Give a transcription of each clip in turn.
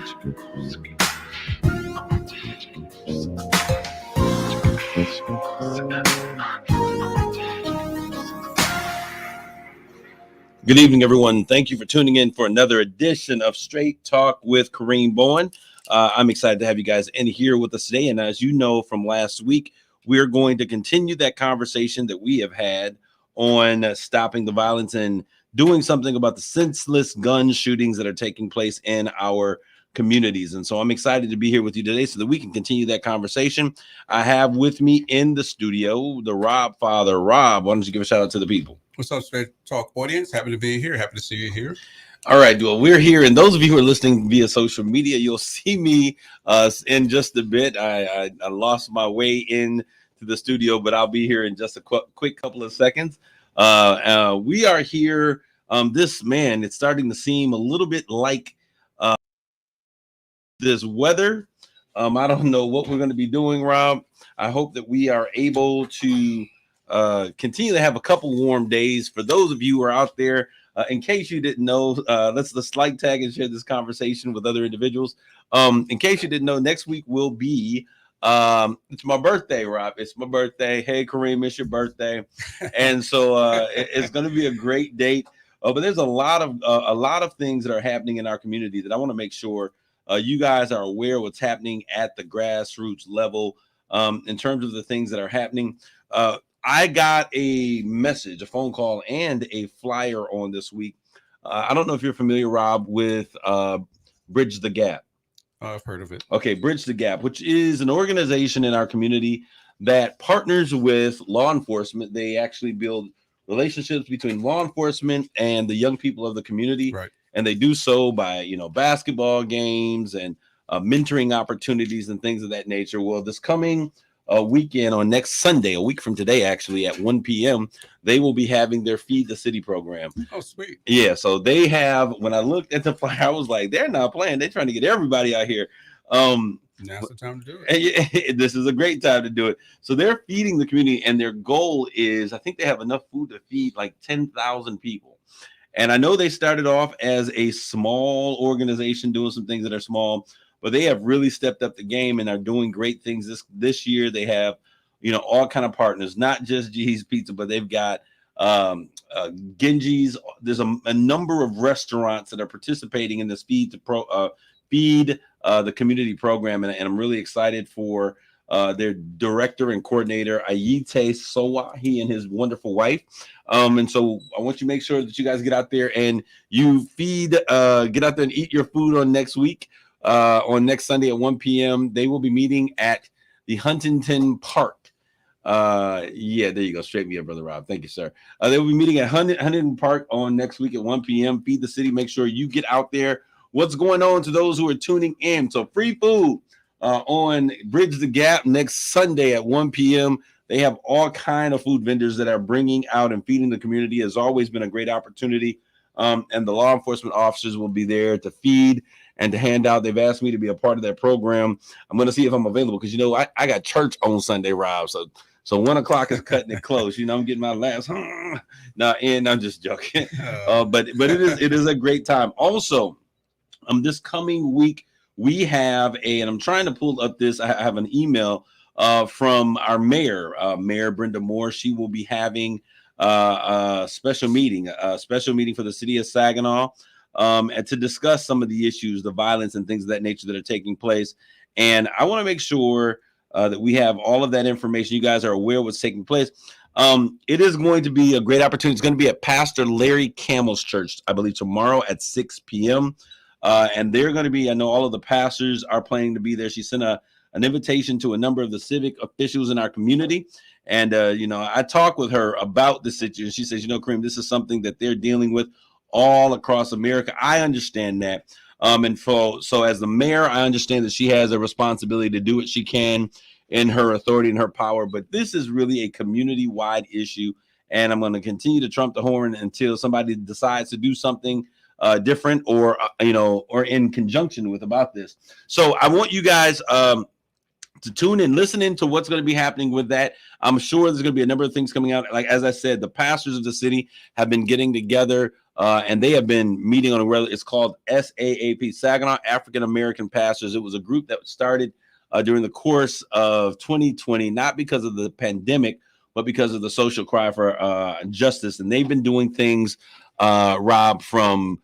Good evening, everyone. Thank you for tuning in for another edition of Straight Talk with Kareem Bowen. I'm excited to have you guys in here with us today. And as you know from last week, we're going to continue that conversation that we have had on stopping the violence and doing something about the senseless gun shootings that are taking place in our communities. And so I'm excited to be here with you today so that we can continue that conversation. I have with me in the studio the Rob father. Rob, why don't you give a shout out to the people? What's up, Straight Talk audience? Happy to be here. Happy to see you here. All right, well, we're here, and those of you who are listening via social media, you'll see me in just a bit. I lost my way in to the studio, but I'll be here in just a quick couple of seconds. We are here. It's starting to seem a little bit like this weather. I don't know what we're going to be doing, Rob. I hope that we are able to continue to have a couple warm days. For those of you who are out there, in case you didn't know, let's like, tag, and share this conversation with other individuals. In case you didn't know, next week will be it's my birthday, Rob. It's my birthday. Hey, Kareem, it's your birthday, and so it's going to be a great date. But there's a lot of things that are happening in our community that I want to make sure you guys are aware of what's happening at the grassroots level in terms of the things that are happening. I got a message, a phone call, and a flyer on this week. I don't know if you're familiar, Rob, with Bridge the Gap. I've heard of it. Okay, Bridge the Gap, which is an organization in our community that partners with law enforcement. They actually build relationships between law enforcement and the young people of the community. Right. And they do so by, basketball games and mentoring opportunities and things of that nature. Well, this coming weekend on next Sunday, a week from today, actually at 1 p.m., they will be having their Feed the City program. Oh, sweet. Yeah, so they have, when I looked at the flyer, I was like, they're not playing. They're trying to get everybody out here. Now's the time to do it. And this is a great time to do it. So they're feeding the community, and their goal is, I think they have enough food to feed like 10,000 people. And I know they started off as a small organization doing some things that are small, but they have really stepped up the game and are doing great things this year. They have, all kind of partners, not just G's Pizza, but they've got Genji's. There's a number of restaurants that are participating in this Feed the Community program, and I'm really excited for their director and coordinator, Ayite Sowa, he and his wonderful wife. And so I want you to make sure that you guys get out there and you get out there and eat your food on next week. On next Sunday at 1 p.m. They will be meeting at the Huntington Park. There you go. Straight me up, Brother Rob. Thank you, sir. They will be meeting at Huntington Park on next week at 1 p.m. Feed the City. Make sure you get out there. What's going on to those who are tuning in? So free food on Bridge the Gap next Sunday at 1 p.m. They have all kind of food vendors that are bringing out and feeding the community. Has always been a great opportunity. And the law enforcement officers will be there to feed and to hand out. They've asked me to be a part of that program. I'm going to see if I'm available because, I got church on Sunday, Rob. So 1 o'clock is cutting it close. I'm getting my last. And I'm just joking. But it is a great time. Also, this coming week, we have and I'm trying to pull up this. I have an email from our mayor, Mayor Brenda Moore. She will be having a special meeting for the city of Saginaw. And to discuss some of the issues, the violence and things of that nature that are taking place. And I want to make sure that we have all of that information. You guys are aware of what's taking place. It is going to be a great opportunity. It's going to be at Pastor Larry Campbell's church, I believe, tomorrow at 6 p.m. And they're going to be, I know all of the pastors are planning to be there. She sent an invitation to a number of the civic officials in our community. And, I talked with her about the situation. She says, Kareem, this is something that they're dealing with all across America. I understand that. So as the mayor, I understand that she has a responsibility to do what she can in her authority and her power. But this is really a community-wide issue. And I'm going to continue to trump the horn until somebody decides to do something different or in conjunction with about this. So I want you guys to tune in, listen into what's going to be happening with that. I'm sure there's going to be a number of things coming out. Like, as I said, the pastors of the city have been getting together and they have been meeting on a regular. It's called SAAP, Saginaw African American Pastors. It was a group that started during the course of 2020, not because of the pandemic, but because of the social cry for justice. And they've been doing things, Rob, from,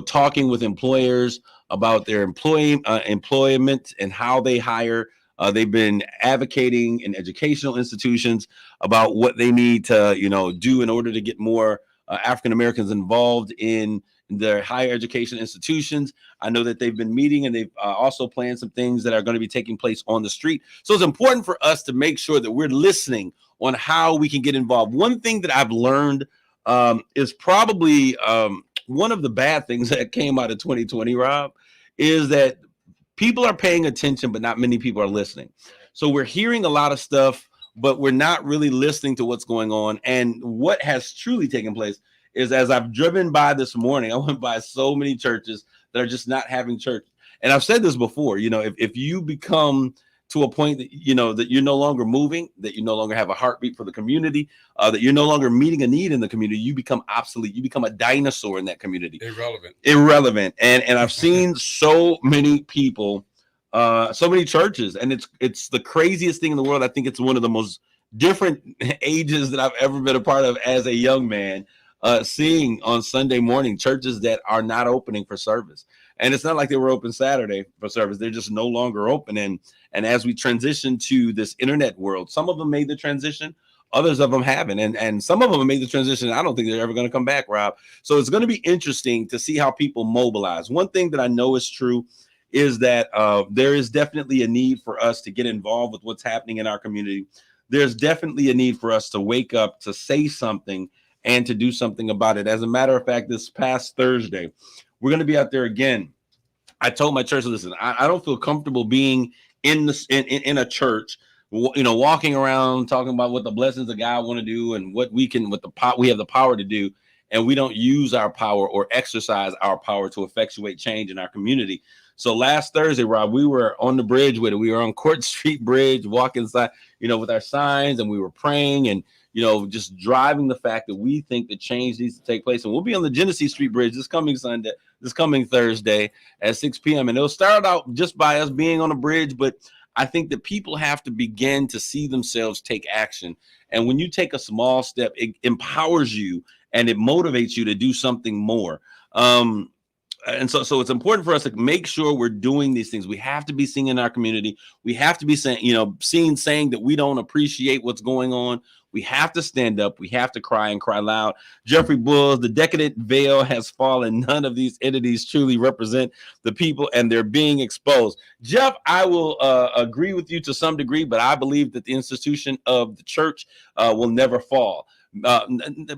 talking with employers about their employment and how they hire. They've been advocating in educational institutions about what they need to, do in order to get more African Americans involved in their higher education institutions. I know that they've been meeting and they've also planned some things that are going to be taking place on the street. So it's important for us to make sure that we're listening on how we can get involved. One thing that I've learned is probably one of the bad things that came out of 2020, Rob, is that people are paying attention, but not many people are listening. So we're hearing a lot of stuff, but we're not really listening to what's going on. And what has truly taken place is, as I've driven by this morning, I went by so many churches that are just not having church. And I've said this before, if you become to a point that, that you're no longer moving, that you no longer have a heartbeat for the community, that you're no longer meeting a need in the community, you become obsolete. You become a dinosaur in that community. Irrelevant. And I've seen so many people, so many churches, and it's the craziest thing in the world. I think it's one of the most different ages that I've ever been a part of as a young man, seeing on Sunday morning churches that are not opening for service. And it's not like they were open Saturday for service. They're just no longer open. And as we transition to this internet world, some of them made the transition, others of them haven't. And some of them made the transition. I don't think they're ever going to come back, Rob. So it's going to be interesting to see how people mobilize. One thing that I know is true is that there is definitely a need for us to get involved with what's happening in our community. There's definitely a need for us to wake up, to say something, and to do something about it. As a matter of fact, this past Thursday, we're going to be out there again. I told my church, listen, I don't feel comfortable being in a church, walking around talking about what the blessings of God want to do and what we have the power to do, and we don't use our power or exercise our power to effectuate change in our community. So last Thursday, Rob, we were on the bridge with it. We were on Court Street Bridge, walking inside, with our signs, and we were praying and, just driving the fact that we think that change needs to take place. And we'll be on the Genesee Street Bridge this coming Thursday at 6 p.m. And it'll start out just by us being on a bridge, but I think that people have to begin to see themselves take action. And when you take a small step, it empowers you and it motivates you to do something more. And so it's important for us to make sure we're doing these things. We have to be seen in our community. We have to be saying that we don't appreciate what's going on. We have to stand up. We have to cry and cry loud. Jeffrey Bulls, the decadent veil has fallen. None of these entities truly represent the people, and they're being exposed. Jeff, I will agree with you to some degree, but I believe that the institution of the church will never fall.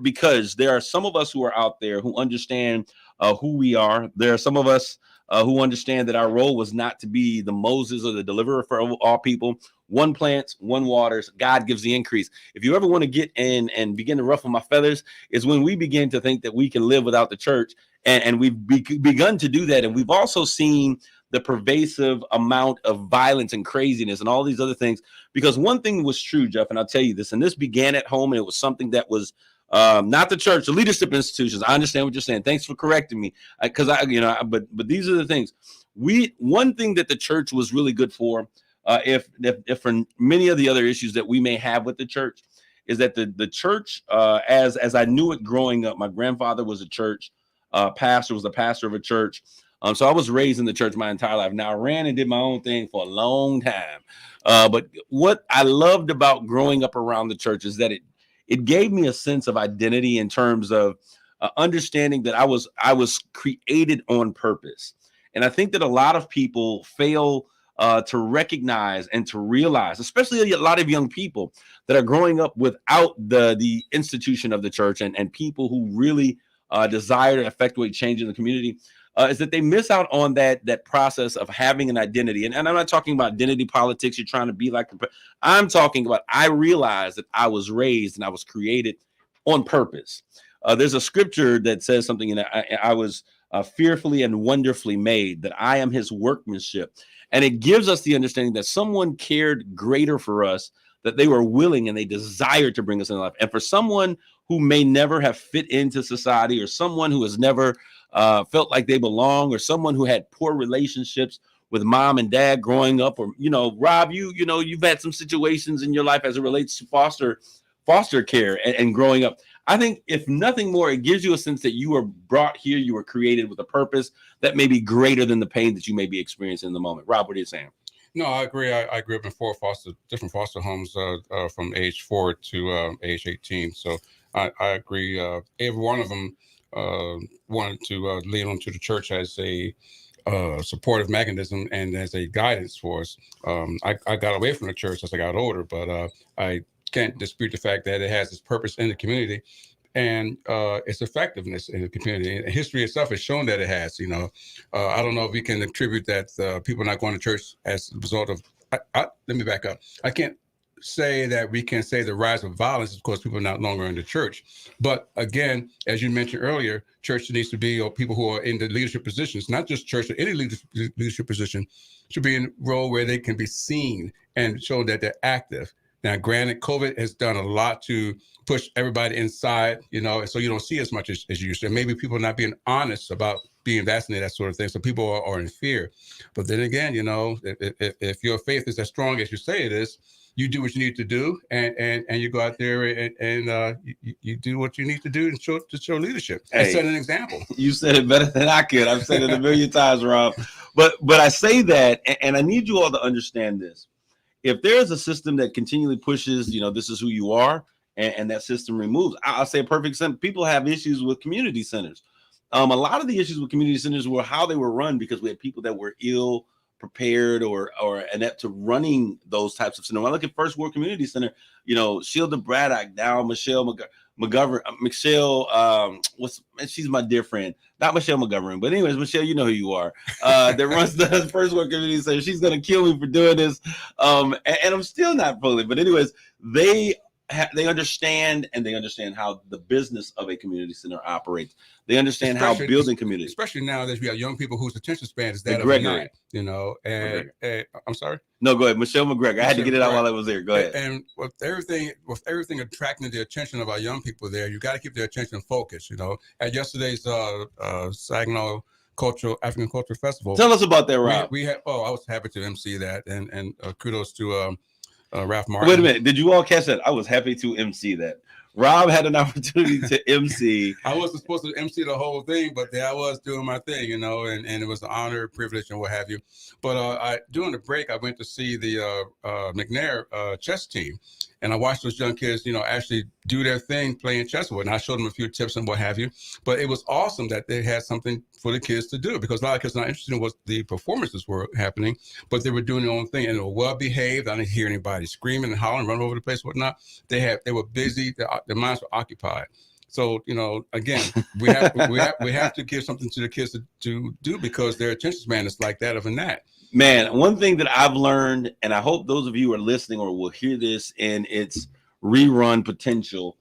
Because there are some of us who are out there who understand who we are. There are some of us who understand that our role was not to be the Moses or the deliverer for all people. One plants, one waters, God gives the increase. If you ever want to get in and begin to ruffle my feathers, is when we begin to think that we can live without the church. And we've begun to do that. And we've also seen the pervasive amount of violence and craziness and all these other things. Because one thing was true, Jeff, and I'll tell you this, and this began at home, and it was something that was not the church, the leadership institutions. I understand what you're saying. Thanks for correcting me. But these are the things. One thing that the church was really good for, if for many of the other issues that we may have with the church, is that the church, as I knew it growing up, my grandfather was a church pastor, was the pastor of a church. So I was raised in the church my entire life. Now I ran and did my own thing for a long time. But what I loved about growing up around the church is that it gave me a sense of identity in terms of understanding that I was created on purpose. And I think that a lot of people fail to recognize and to realize, especially a lot of young people that are growing up without the institution of the church and people who really desire to effectuate change in the community, is that they miss out on that process of having an identity. And I'm not talking about identity politics. You're trying to be like, I'm talking about, I realized that I was raised and I was created on purpose. There's a scripture that says something, and I was fearfully and wonderfully made, that I am his workmanship. And it gives us the understanding that someone cared greater for us, that they were willing and they desired to bring us into life. And for someone who may never have fit into society, or someone who has never felt like they belong, or someone who had poor relationships with mom and dad growing up, or, Rob, you've had some situations in your life as it relates to foster care and growing up. I think if nothing more, it gives you a sense that you were brought here, you were created with a purpose that may be greater than the pain that you may be experiencing in the moment. Rob, what are you saying? No, I agree. I grew up in different foster homes from age 4 to age 18. So I agree. Every one of them wanted to lean onto the church as a supportive mechanism and as a guidance for us. I got away from the church as I got older, but I can't dispute the fact that it has its purpose in the community and its effectiveness in the community. And history itself has shown that it has. I don't know if we can attribute that people not going to church as a result of. Let me back up. I can't say that we can say the rise of violence is because people are not longer in the church. But again, as you mentioned earlier, church needs to be, or people who are in the leadership positions, not just church, but any leadership position, should be in a role where they can be seen and show that they're active. Now, granted, COVID has done a lot to push everybody inside, so you don't see as much as you used to. Maybe people are not being honest about being vaccinated, that sort of thing. So people are in fear. But then again, if your faith is as strong as you say it is, you do what you need to do, and you go out there and you do what you need to do to show leadership and set an example. You said it better than I could. I've said it a million times, Rob. But I say that, and I need you all to understand this. If there's a system that continually pushes, this is who you are, and that system removes, I'll say a perfect example. People have issues with community centers. A lot of the issues with community centers were how they were run, because we had people that were ill prepared or inept to running those types of centers. When I look at First World Community Center, Sheila Braddock, now Michelle McGovern, she's my dear friend, not Michelle McGovern, but anyways, Michelle, you know who you are, that runs the First World Community Center. She's going to kill me for doing this. And I'm still not fully, but anyways, they understand, and they understand how the business of a community center operates. They understand how building community, especially now that we have young people whose attention span is that of a night, and I'm sorry. No, go ahead. Michelle McGregor. I had to get it out while I was there. Go ahead. And with everything attracting the attention of our young people there, you got to keep their attention focused. At yesterday's Saginaw African Cultural Festival. Tell us about that, Rob. I was happy to MC that, and kudos to Ralph Martin. Wait a minute. Did you all catch that? I was happy to MC that. Rob had an opportunity to MC. I wasn't supposed to MC the whole thing, but there I was doing my thing, and it was an honor, privilege, and what have you. But during the break, I went to see the McNair chess team, and I watched those young kids, actually do their thing playing chess with, and I showed them a few tips and what have you. But it was awesome that they had something for the kids to do, because a lot of kids are not interested in what the performances were happening, but they were doing their own thing, and they were well behaved. I didn't hear anybody screaming and hollering, running over the place, whatnot. They were busy. Their minds were occupied. So, again, we have to give something to the kids to do, because their attention span is like that of a gnat. Man, one thing that I've learned, and I hope those of you who are listening or will hear this in its rerun potential,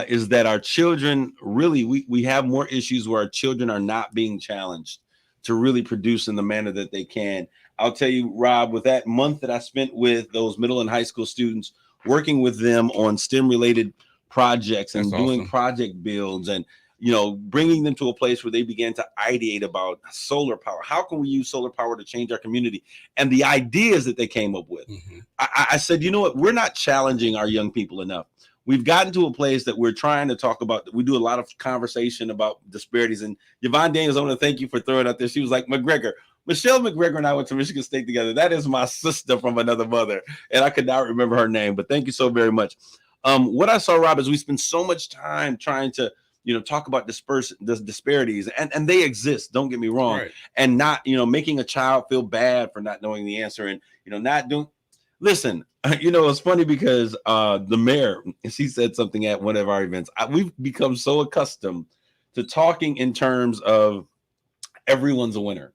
is that our children really, we have more issues where our children are not being challenged to really produce in the manner that they can. I'll tell you, Rob, with that month that I spent with those middle and high school students, working with them on STEM-related projects and doing project builds, and bringing them to a place where they began to ideate about solar power. How can we use solar power to change our community? And the ideas that they came up with. Mm-hmm. I said, you know what? We're not challenging our young people enough. We've gotten to a place that we're trying to talk about. We do a lot of conversation about disparities. And Yvonne Daniels, I want to thank you for throwing out there. She was like, Michelle McGregor and I went to Michigan State together. That is my sister from another mother. And I could not remember her name, but thank you so very much. What I saw, Rob, is we spend so much time trying to talk about the disparities, and they exist. Don't get me wrong. Right. And not, making a child feel bad for not knowing the answer, and, not doing. Listen, it's funny because the mayor, she said something at one of our events. We've become so accustomed to talking in terms of everyone's a winner.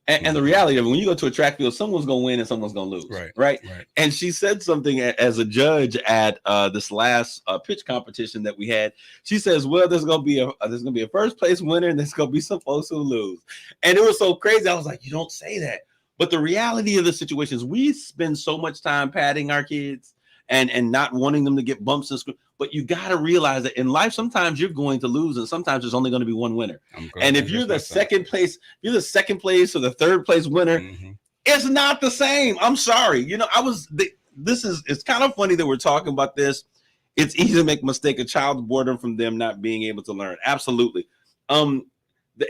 And the reality of it, when you go to a track field, someone's going to win and someone's going to lose. Right. And she said something as a judge at this last pitch competition that we had. She says, well, there's going to be a first place winner and there's going to be some folks who lose. And it was so crazy. I was like, you don't say that. But the reality of the situation is we spend so much time patting our kids and not wanting them to get bumps and screws. But you got to realize that in life, sometimes you're going to lose, and sometimes there's only going to be one winner. And if you're the second place, or the third place winner, it's not the same. I'm sorry. You know, it's kind of funny that we're talking about this. It's easy to make a mistake, a child boredom from them not being able to learn. Absolutely. And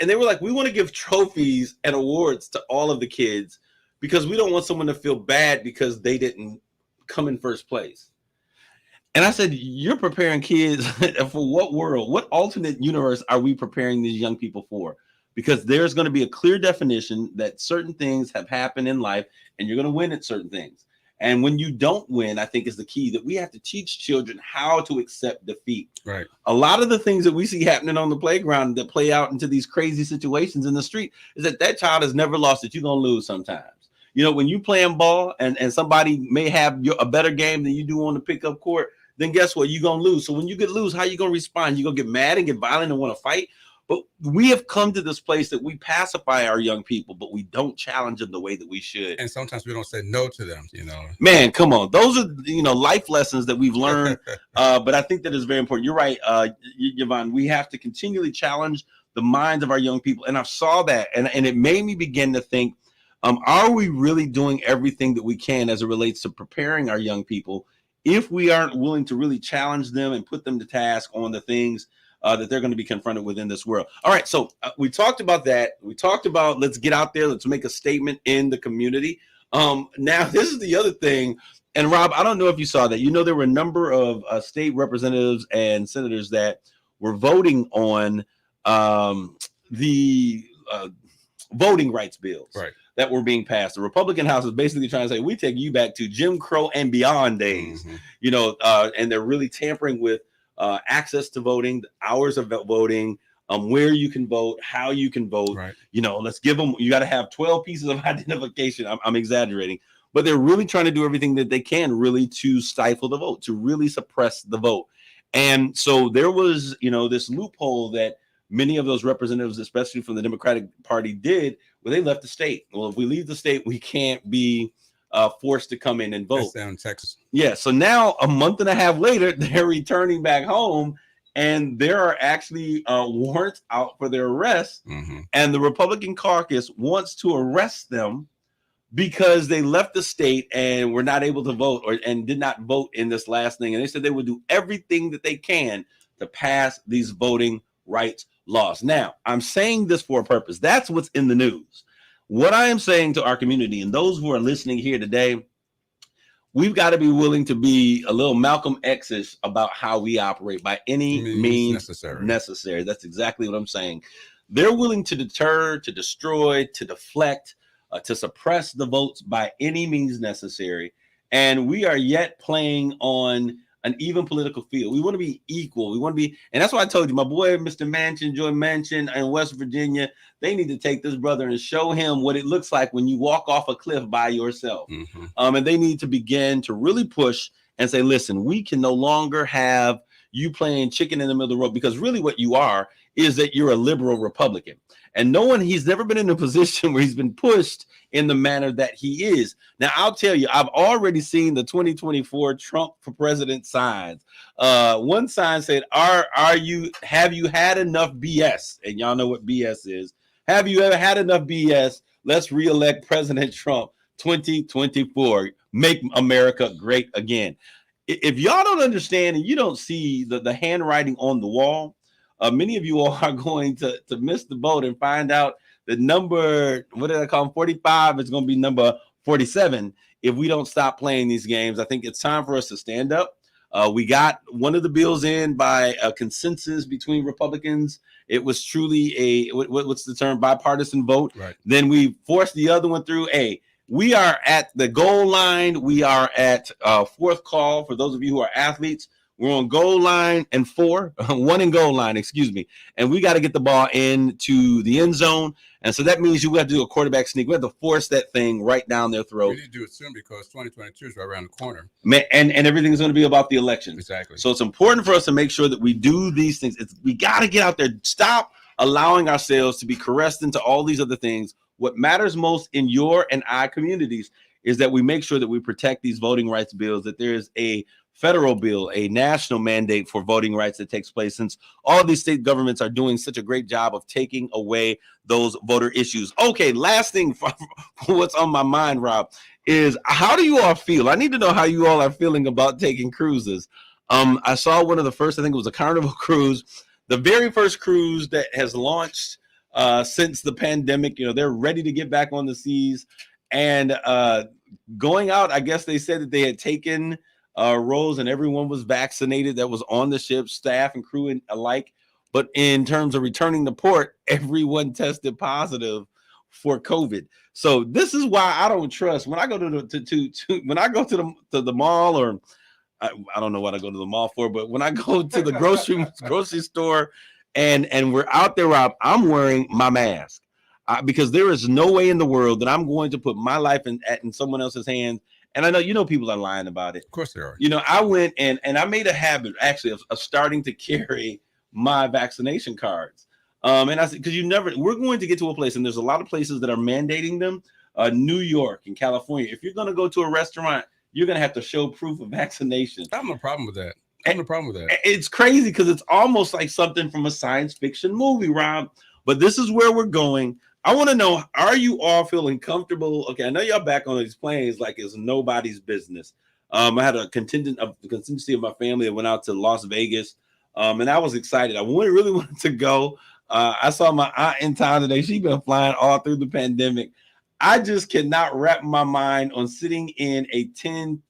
they were like, we want to give trophies and awards to all of the kids because we don't want someone to feel bad because they didn't come in first place. And I said, you're preparing kids for what world? What alternate universe are we preparing these young people for? Because there's going to be a clear definition that certain things have happened in life and you're going to win at certain things. And when you don't win, I think is the key that we have to teach children how to accept defeat. Right. A lot of the things that we see happening on the playground that play out into these crazy situations in the street is that child has never lost it. You're going to lose sometimes. You know, when you playing ball and somebody may have a better game than you do on the pickup court, then guess what? You're going to lose. So when you lose, how are you going to respond? You're going to get mad and get violent and want to fight. But we have come to this place that we pacify our young people, but we don't challenge them the way that we should. And sometimes we don't say no to them, you know. Man, come on. Those are, life lessons that we've learned. But I think that is very important. You're right, Yvonne. We have to continually challenge the minds of our young people. And I saw that, and it made me begin to think, are we really doing everything that we can as it relates to preparing our young people if we aren't willing to really challenge them and put them to task on the things that they're going to be confronted with in this world? All right, so we talked about that. We talked about let's get out there, let's make a statement in the community. Now, this is the other thing. And Rob, I don't know if you saw that. There were a number of state representatives and senators that were voting on the voting rights bills. Right. That were being passed. The Republican House is basically trying to say, we take you back to Jim Crow and beyond days, and they're really tampering with access to voting, the hours of voting, where you can vote, how you can vote. Right. Let's give them, you got to have 12 pieces of identification. I'm exaggerating, but they're really trying to do everything that they can really to stifle the vote, to really suppress the vote. And so there was, this loophole that many of those representatives, especially from the Democratic Party, did where they left the state. Well, if we leave the state, we can't be forced to come in and vote. That's down in Texas. Yeah. So now a month and a half later, they're returning back home and there are actually warrants out for their arrest. And the Republican caucus wants to arrest them because they left the state and were not able to vote and did not vote in this last thing. And they said they would do everything that they can to pass these voting rights laws. Now, I'm saying this for a purpose. That's what's in the news. What I am saying to our community and those who are listening here today, we've got to be willing to be a little Malcolm X-ish about how we operate by any means necessary. That's exactly what I'm saying. They're willing to deter, to destroy, to deflect, to suppress the votes by any means necessary. And we are yet playing on an even political field. We want to be equal. We want to be, and that's why I told you, my boy, Mr. Manchin, Joy Manchin in West Virginia, they need to take this brother and show him what it looks like when you walk off a cliff by yourself. And they need to begin to really push and say, listen, we can no longer have you playing chicken in the middle of the road, because really what you are is that you're a liberal Republican. And he's never been in a position where he's been pushed in the manner that he is. Now, I'll tell you, I've already seen the 2024 Trump for president signs. One sign said, have you had enough BS? And y'all know what BS is. Have you ever had enough BS? Let's reelect President Trump 2024. Make America great again. If y'all don't understand and you don't see the handwriting on the wall, many of you all are going to miss the boat and find out the number, what did I call them, 45 is going to be number 47 if we don't stop playing these games. I think it's time for us to stand up. We got one of the bills in by a consensus between Republicans. It was truly what's the term, bipartisan vote. Right. Then we forced the other one through. We are at the goal line. We are at fourth call. For those of you who are athletes, We're on goal line and 4, 1 in goal line, excuse me. And we got to get the ball into the end zone. And so that means you got to do a quarterback sneak. We have to force that thing right down their throat. We need to do it soon because 2022 is right around the corner. And everything is going to be about the election. Exactly. So it's important for us to make sure that we do these things. We got to get out there. Stop allowing ourselves to be caressed into all these other things. What matters most in your and I communities is that we make sure that we protect these voting rights bills, that there is a federal bill, a national mandate for voting rights that takes place, since all of these state governments are doing such a great job of taking away those voter issues. Okay, last thing for what's on my mind, Rob, is how do you all feel? I need to know how you all are feeling about taking cruises. I saw one of the first, I think it was a Carnival cruise, the very first cruise that has launched since the pandemic. You know, they're ready to get back on the seas. And going out, I guess they said that they had taken roles and everyone was vaccinated that was on the ship, staff and crew and alike. But in terms of returning to port, everyone tested positive for COVID. So this is why I don't trust when I go when I go to the mall, or I don't know what I go to the mall for, but when I go to the grocery store and we're out there, Rob, I'm wearing my mask because there is no way in the world that I'm going to put my life in someone else's hands. And I know, people are lying about it. Of course they are. I went and I made a habit actually of starting to carry my vaccination cards. And I said, because we're going to get to a place, and there's a lot of places that are mandating them. New York and California. If you're going to go to a restaurant, you're going to have to show proof of vaccination. I have no problem with that. It's crazy because it's almost like something from a science fiction movie, Rob. But this is where we're going. I want to know, are you all feeling comfortable? Okay, I know y'all back on these planes like it's nobody's business. I had a contingency of my family that went out to Las Vegas, and I was excited. I really wanted to go. I saw my aunt in town today. She's been flying all through the pandemic. I just cannot wrap my mind on sitting in a tin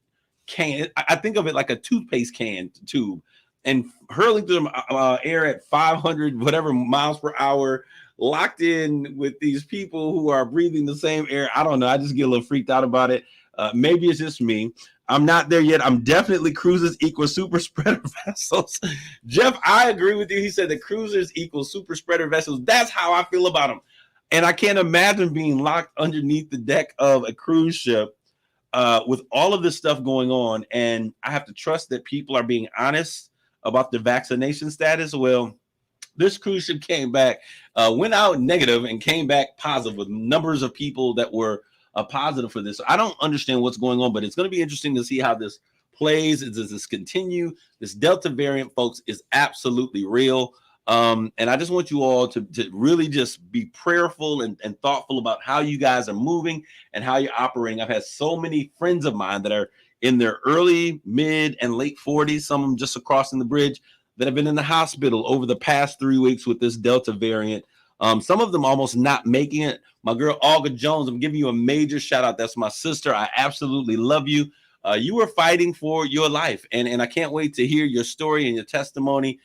can. I think of it like a toothpaste can tube and hurling through the air at 500 whatever miles per hour, locked in with these people who are breathing the same air. I don't know. I just get a little freaked out about it. Maybe it's just me. I'm not there yet. I'm definitely cruisers equal super spreader vessels. Jeff, I agree with you. He said that cruisers equal super spreader vessels. That's how I feel about them. And I can't imagine being locked underneath the deck of a cruise ship with all of this stuff going on. And I have to trust that people are being honest about their vaccination status. Well, this cruise ship came back, went out negative and came back positive with numbers of people that were positive for this. So I don't understand what's going on, but it's going to be interesting to see how this plays. Does this continue? This Delta variant, folks, is absolutely real. And I just want you all to really just be prayerful and thoughtful about how you guys are moving and how you're operating. I've had so many friends of mine that are in their early, mid, and late 40s, some of them just crossing the bridge, that have been in the hospital over the past 3 weeks with this Delta variant. Some of them almost not making it. My girl, Olga Jones, I'm giving you a major shout out. That's my sister. I absolutely love you. You were fighting for your life. And I can't wait to hear your story and your testimony.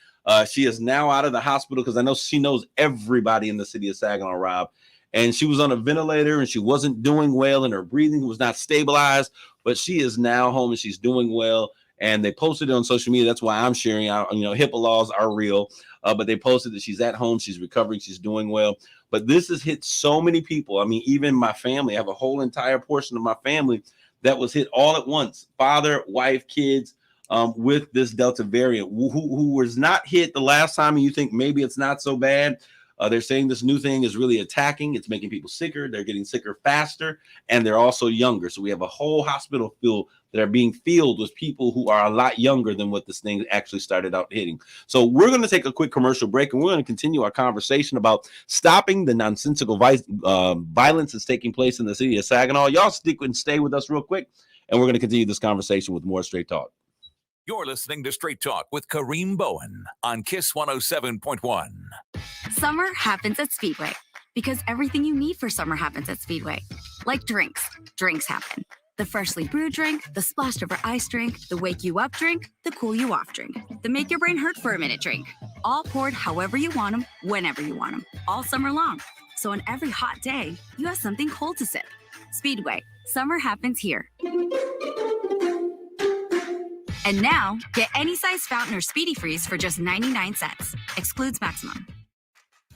She is now out of the hospital because I know she knows everybody in the city of Saginaw, Rob. And she was on a ventilator and she wasn't doing well and her breathing was not stabilized. But she is now home and she's doing well. And they posted it on social media. That's why I'm sharing out. HIPAA laws are real. But they posted that she's at home, she's recovering, she's doing well. But this has hit so many people. I mean, even my family, I have a whole entire portion of my family that was hit all at once. Father, wife, kids, with this Delta variant who was not hit the last time. And you think maybe it's not so bad. They're saying this new thing is really attacking. It's making people sicker. They're getting sicker faster, and they're also younger. So we have a whole hospital field that are being filled with people who are a lot younger than what this thing actually started out hitting. So we're going to take a quick commercial break, and we're going to continue our conversation about stopping the nonsensical violence that's taking place in the city of Saginaw. Y'all stick and stay with us real quick, and we're going to continue this conversation with more Straight Talk. You're listening to Straight Talk with Kareem Bowen on KISS 107.1. Summer happens at Speedway because everything you need for summer happens at Speedway. Like drinks. Drinks happen. The freshly brewed drink, the splashed over ice drink, the wake you up drink, the cool you off drink, the make your brain hurt for a minute drink. All poured however you want them, whenever you want them, all summer long. So on every hot day, you have something cold to sip. Speedway. Summer happens here. And now, get any size fountain or Speedy Freeze for just 99 cents. Excludes maximum.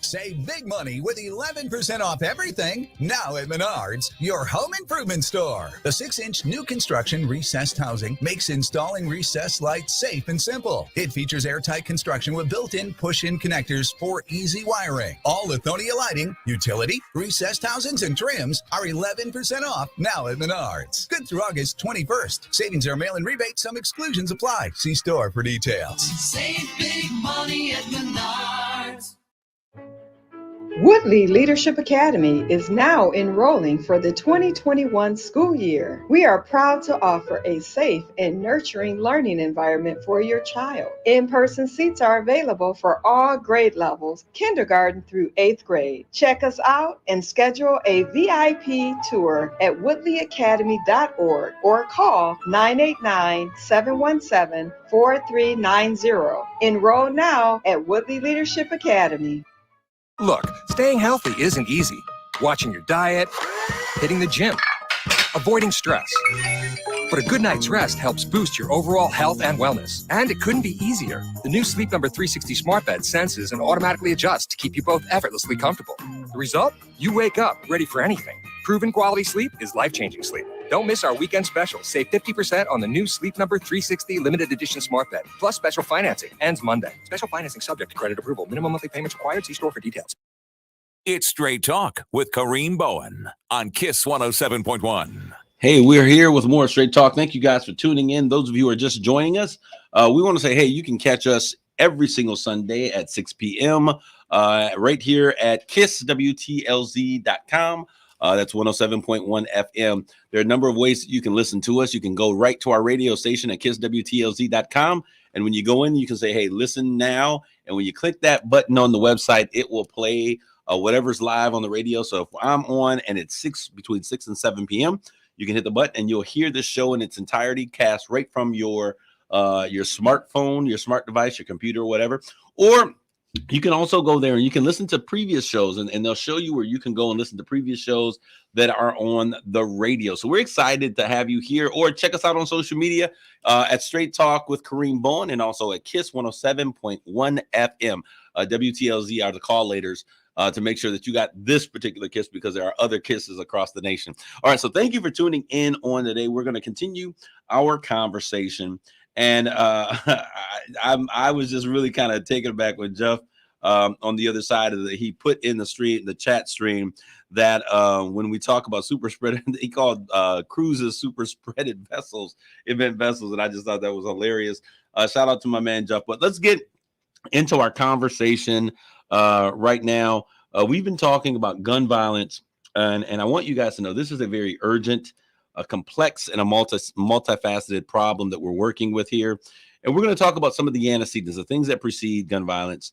Save big money with 11% off everything now at Menards, your home improvement store. The 6-inch new construction recessed housing makes installing recessed lights safe and simple. It features airtight construction with built-in push-in connectors for easy wiring. All Lithonia lighting, utility, recessed housings, and trims are 11% off now at Menards. Good through August 21st. Savings are mail-in rebate. Some exclusions apply. See store for details. Save big money at Menards. Woodley Leadership Academy is now enrolling for the 2021 school year. We are proud to offer a safe and nurturing learning environment for your child. In-person seats are available for all grade levels, kindergarten through 8th grade. Check us out and schedule a VIP tour at woodleyacademy.org or call 989-717-4390. Enroll now at Woodley Leadership Academy. Look, staying healthy isn't easy. Watching your diet, hitting the gym, avoiding stress. But a good night's rest helps boost your overall health and wellness. And it couldn't be easier. The new Sleep Number 360 smart bed senses and automatically adjusts to keep you both effortlessly comfortable. The result? You wake up ready for anything. Proven quality sleep is life-changing sleep. Don't miss our weekend special. Save 50% on the new Sleep Number 360 limited edition smart bed. Plus special financing. Ends Monday. Special financing subject to credit approval. Minimum monthly payments required. See store for details. It's Straight Talk with Kareem Bowen on KISS 107.1. Hey, we're here with more Straight Talk. Thank you guys for tuning in. Those of you who are just joining us, we want to say, hey, you can catch us every single Sunday at 6 p.m. Right here at KissWTLZ.com. That's 107.1 FM. There are a number of ways that you can listen to us. You can go right to our radio station at KissWTLZ.com. And when you go in, you can say, hey, listen now. And when you click that button on the website, it will play whatever's live on the radio. So if I'm on and it's between 6 and 7 p.m., you can hit the button and you'll hear this show in its entirety cast right from your smartphone, your smart device, your computer, whatever. Or you can also go there and you can listen to previous shows and they'll show you where you can go and listen to previous shows that are on the radio. So we're excited to have you here, or check us out on social media at Straight Talk with Kareem Bowen and also at KISS 107.1 FM. WTLZ are the callators to make sure that you got this particular KISS, because there are other KISSes across the nation. All right, so thank you for tuning in on today. We're going to continue our conversation. And I was just really kind of taken aback with Jeff on the other side of he put in the chat stream that when we talk about super spread, he called cruises super spreaded vessels, event vessels. And I just thought that was hilarious. Shout out to my man, Jeff. But let's get into our conversation right now. We've been talking about gun violence, and I want you guys to know this is a very urgent, a complex, and a multifaceted problem that we're working with here. And we're going to talk about some of the antecedents, the things that precede gun violence,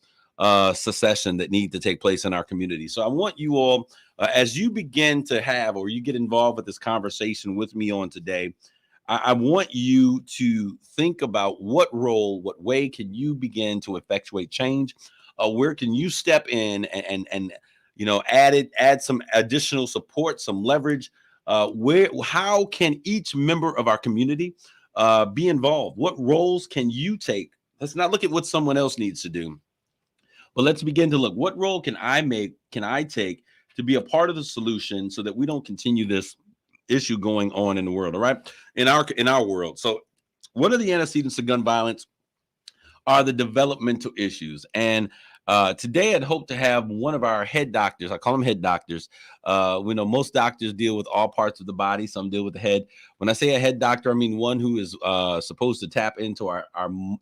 secession that need to take place in our community. So I want you all, as you begin to have, or you get involved with this conversation with me on today, I want you to think about what role, what way can you begin to effectuate change? Where can you step in and add some additional support, some leverage? How can each member of our community be involved? What roles can you take? Let's not look at what someone else needs to do, but let's begin to look, what role can I take to be a part of the solution so that we don't continue this issue going on in the world, all right? In our world. So one of the antecedents of gun violence are the developmental issues. And today I'd hope to have one of our head doctors. I call them head doctors. We know most doctors deal with all parts of the body. Some deal with the head. When I say a head doctor, I mean one who is supposed to tap into our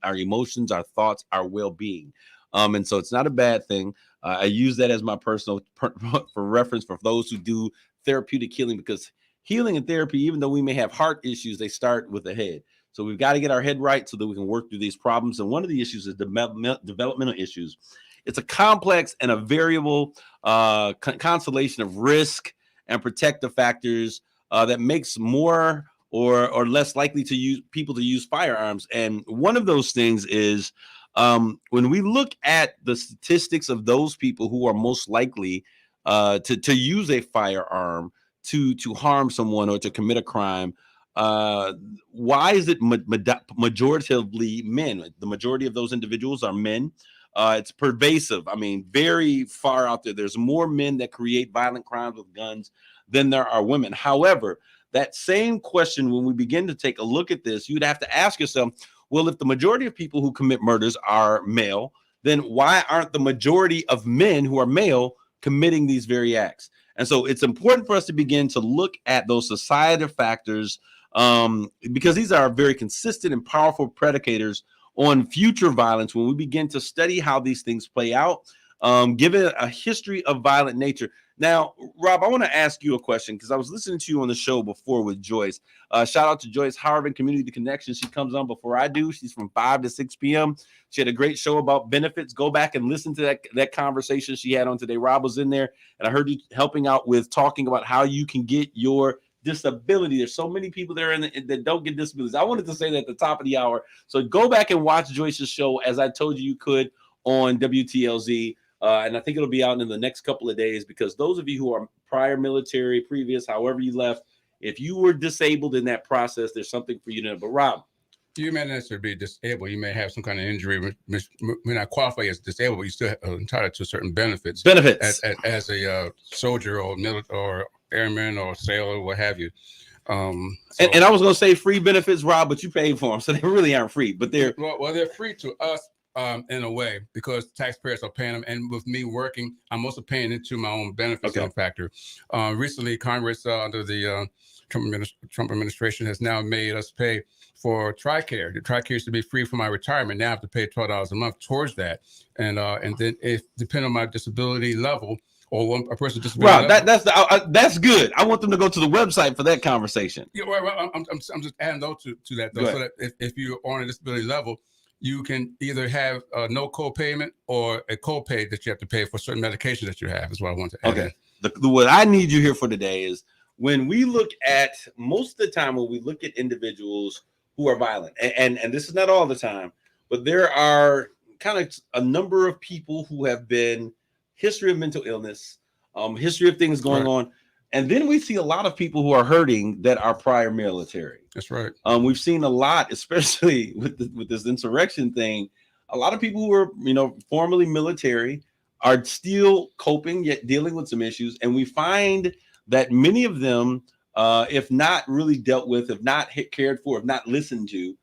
emotions, our thoughts, our well-being. And so it's not a bad thing. I use that as my personal for reference for those who do therapeutic healing, because healing and therapy, even though we may have heart issues, they start with the head. So we've got to get our head right so that we can work through these problems. And one of the issues is developmental issues. It's a complex and a variable constellation of risk and protective factors that makes more or less likely to use firearms. And one of those things is when we look at the statistics of those people who are most likely to use a firearm to harm someone or to commit a crime, Why is it majoritively men? The majority of those individuals are men. It's pervasive. I mean, very far out there. There's more men that create violent crimes with guns than there are women. However, that same question, when we begin to take a look at this, you'd have to ask yourself, well, if the majority of people who commit murders are male, then why aren't the majority of men who are male committing these very acts? And so it's important for us to begin to look at those societal factors, because these are very consistent and powerful predicators on future violence when we begin to study how these things play out, given a history of violent nature. Now, Rob, I want to ask you a question because I was listening to you on the show before with Joyce. Shout out to Joyce Harvin, Community Connection. She comes on before I do. She's from 5 to 6 p.m. She had a great show about benefits. Go back and listen to that conversation she had on today. Rob was in there, and I heard you helping out with talking about how you can get your disability. There's so many people there that don't get disabilities. I wanted to say that at the top of the hour. So go back and watch Joyce's show, as I told you could, on WTLZ. And I think it'll be out in the next couple of days, because those of you who are prior military, previous, however you left, if you were disabled in that process, there's something for you to know. But Rob, you may not necessarily be disabled. You may have some kind of injury. May not qualify as disabled, but you still are entitled to certain benefits. As a soldier or or airman or sailor, what have you. And I was going to say free benefits, Rob, but you paid for them, so they really aren't free. But they're they're free to us. In a way, because taxpayers are paying them, and with me working, I'm also paying into my own benefits factor. Recently, Congress, under the Trump administration, has now made us pay for TRICARE. The TRICARE used to be free for my retirement. Now I have to pay $12 a month towards that, and then if depending on my disability level or a person's disability. Rob, that's good. I want them to go to the website for that conversation. Yeah, well, I'm just adding those to that though, so that if you're on a disability level, you can either have no co-payment or a co-pay that you have to pay for certain medications that you have, is what I want to add. Okay. What I need you here for today is, when we look at, most of the time when we look at individuals who are violent, and this is not all the time, but there are kind of a number of people who have been history of mental illness, history of things going on. And then we see a lot of people who are hurting that are prior military. That's right. We've seen a lot, especially with this insurrection thing. A lot of people who were, formerly military are still coping, yet dealing with some issues. And we find that many of them, if not really dealt with, if not cared for, if not listened to,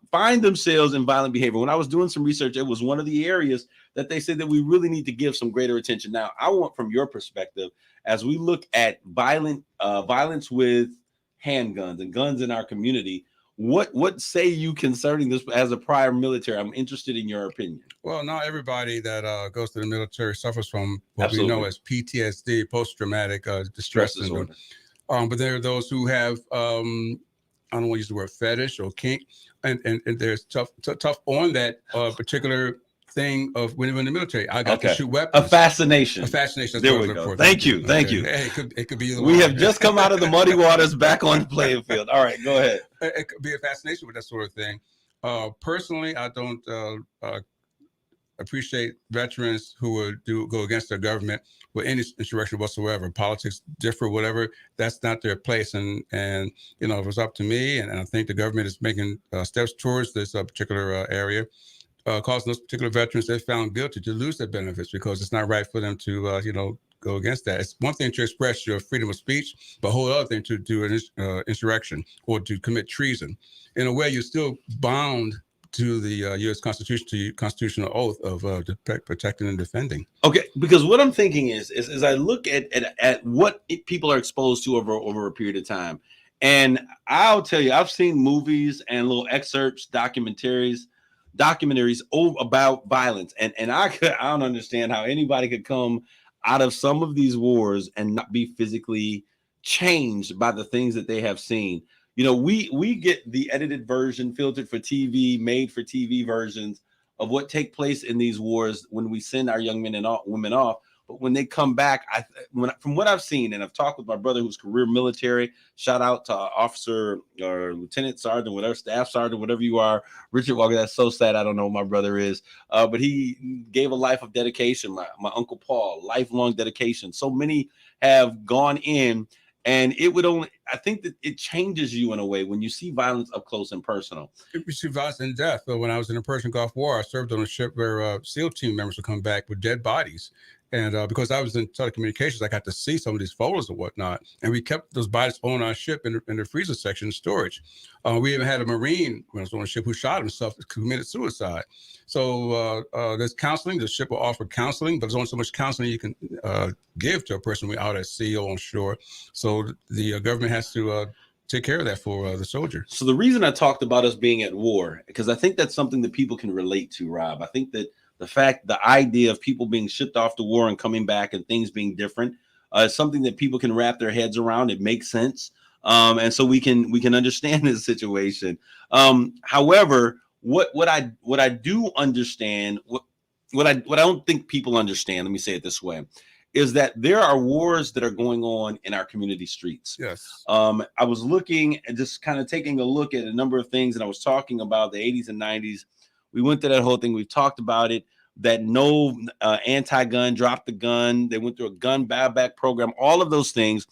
find themselves in violent behavior. When I was doing some research, it was one of the areas that they said that we really need to give some greater attention. Now, I want, from your perspective, as we look at violence with handguns and guns in our community, what say you concerning this as a prior military? I'm interested in your opinion. Well, not everybody that goes to the military suffers from what we know as PTSD, post-traumatic distress syndrome. But there are those who have, I don't want to use the word fetish or kink, and there's tough on that particular thing of when you're in the military. I got to shoot weapons. A fascination. There we go. Thank you. Hey, it could be. We have just come out of the muddy waters, back on the playing field. All right, go ahead. It could be a fascination with that sort of thing. Personally, I don't appreciate veterans who would go against their government with any insurrection whatsoever. Politics differ, whatever. That's not their place. And if it was up to me, and I think the government is making steps towards this particular area, causing those particular veterans they found guilty to lose their benefits, because it's not right for them to go against that. It's one thing to express your freedom of speech, but a whole other thing to do an insurrection or to commit treason. In a way, you're still bound to the U.S. Constitution, to your constitutional oath of protecting and defending. Okay, because what I'm thinking is I look at what people are exposed to over a period of time, and I'll tell you, I've seen movies and little excerpts, documentaries about violence, and I don't understand how anybody could come out of some of these wars and not be physically changed by the things that they have seen. We get the edited version, filtered for TV, made for TV versions of what take place in these wars when we send our young men and women off. But when they come back, from what I've seen, and I've talked with my brother who's career military, shout out to officer or lieutenant sergeant, whatever, staff sergeant, whatever you are, Richard Walker. That's so sad. I don't know what my brother is, but he gave a life of dedication. My uncle Paul, lifelong dedication. So many have gone in. And it would only, I think that it changes you in a way when you see violence up close and personal. We see violence and death. When I was in the Persian Gulf War, I served on a ship where SEAL team members would come back with dead bodies. And because I was in telecommunications, I got to see some of these photos and whatnot. And we kept those bodies on our ship in the freezer section storage. We even had a Marine when I was on the ship who shot himself, committed suicide. So there's counseling. The ship will offer counseling, but there's only so much counseling you can give to a person out at sea or on shore. So the government has to take care of that for the soldier. So the reason I talked about us being at war, because I think that's something that people can relate to, Rob. I think that the idea of people being shipped off to war and coming back and things being different is something that people can wrap their heads around. It makes sense. And so we can understand this situation. However, what I do understand, what I don't think people understand, let me say it this way, is that there are wars that are going on in our community streets. Yes. I was looking and just kind of taking a look at a number of things, and I was talking about the 80s and 90s. We went through that whole thing. We've talked about it, that no anti-gun, drop the gun. They went through a gun buyback program, all of those things.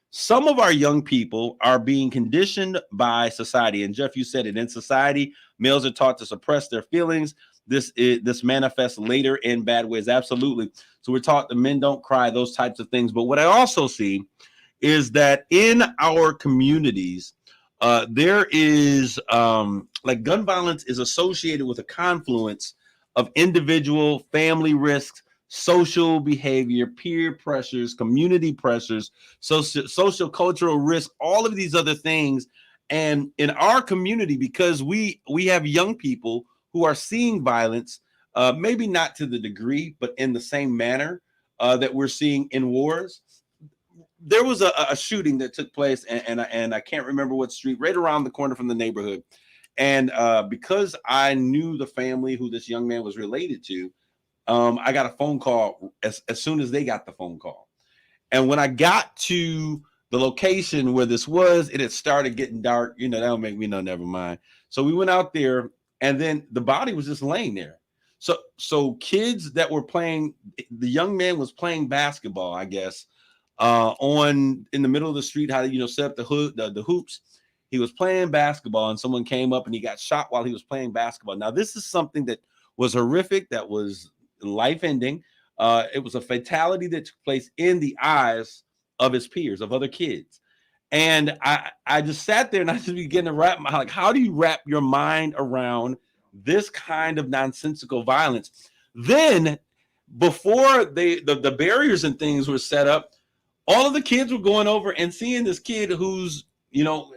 Some of our young people are being conditioned by society. And Jeff, you said it, in society, males are taught to suppress their feelings. This manifests later in bad ways. Absolutely. So we're taught the men don't cry, those types of things. But what I also see is that in our communities, there is like gun violence is associated with a confluence of individual, family risks, social behavior, peer pressures, community pressures, social cultural risk, all of these other things. And in our community, because we have young people who are seeing violence, maybe not to the degree, but in the same manner that we're seeing in wars. There was a shooting that took place, and I can't remember what street, right around the corner from the neighborhood. And because I knew the family who this young man was related to, I got a phone call as soon as they got the phone call. And when I got to the location where this was, it had started getting dark. You know, that'll make me know, never mind. So we went out there, and then the body was just laying there. So kids that were playing, the young man was playing basketball, I guess, in the middle of the street, how to, set up the hoops. He was playing basketball, and someone came up and he got shot while he was playing basketball. Now, this is something that was horrific, that was life-ending. It was a fatality that took place in the eyes of his peers, of other kids. And I just sat there and I just began to how do you wrap your mind around this kind of nonsensical violence? Then, before the barriers and things were set up, all of the kids were going over and seeing this kid who's,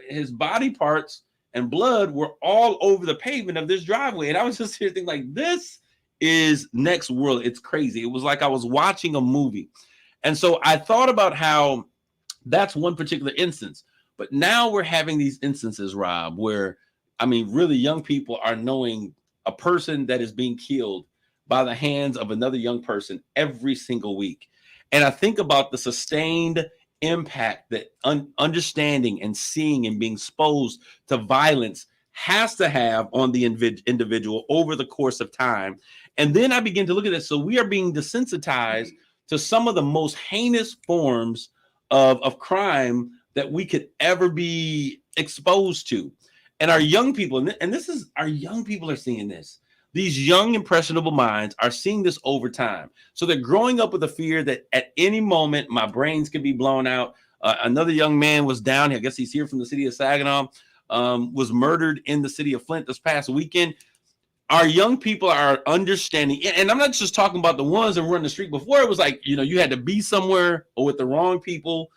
his body parts and blood were all over the pavement of this driveway. And I was just here thinking, like, this is next world. It's crazy. It was like I was watching a movie. And so I thought about how that's one particular instance. But now we're having these instances, Rob, where, really young people are knowing a person that is being killed by the hands of another young person every single week. And I think about the sustained impact that understanding and seeing and being exposed to violence has to have on the individual over the course of time. And then I begin to look at this. So we are being desensitized to some of the most heinous forms of crime that we could ever be exposed to. And our young people, and this is, our young people are seeing this. These young, impressionable minds are seeing this over time. So they're growing up with a fear that at any moment, my brains could be blown out. Another young man was down here. I guess he's here from the city of Saginaw, was murdered in the city of Flint this past weekend. Our young people are understanding, and I'm not just talking about the ones that were in the street before. It was like, you had to be somewhere or with the wrong people